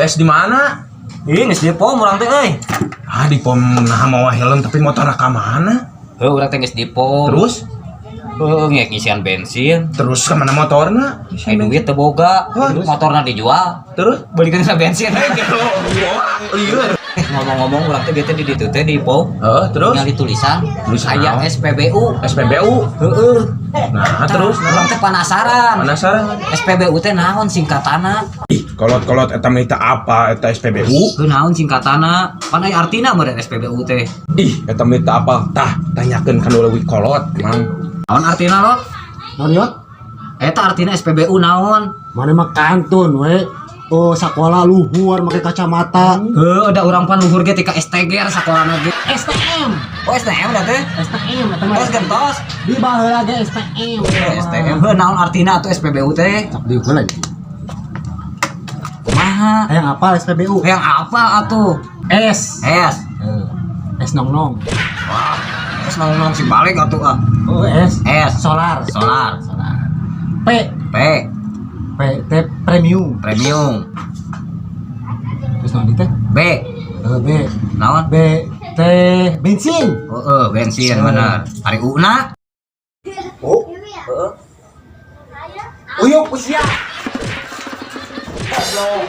tes di mana? Ih, geus di pom urang teh euy. Ah, di pom nah mau helm tapi motor ka mana? Heuh, urang teh geus di pom. Terus Ngek ngisian bensin. terus ke mana motorna? Duit teu boga. Terus? Motorna dijual. Terus Balikin sa bensin we gitu. iya. Ngomong-ngomong urang teh bete di ditu teh di pom. Terus Ningali tulisan Tulisan aya naon? SPBU. SPBU. Heueuh. Nah, terus urang teh penasaran. SPBU teh naon singkatanna? Ih, kolot-kolot eta mita apa eta SPBU? Heuh naon singkatanna? Pan aya artina meureun SPBU teh. Ih, eta mita apa? Tah, tanyakeun ka nu leuwih kolot, Mang. Naon artina lo? Naon ya? Eta artina SPBU naon? Mana mah kantun we. Oh, sekolah luhur make kacamata. Heuh, ada urang pan luhur ge tika STG sakolana ge. STM. Oh, STM da teh? STM eta mah. Terus gentos. Di baheula ge STM. STM. Heuh naon artina atuh SPBU teh? Cak di heula. Kumaha? Hayang apal SPBU? Yang apa atuh? S. S. S nong. Wah, terus nong si balik atuh ah. Oh, S. S. Solar. Solar. P. P. P T premium. Premium. Terus naon di teh? B. B. Naon? B T bensin. Bensin bener. Hari una. Oh. Uyuk usia. Goblok.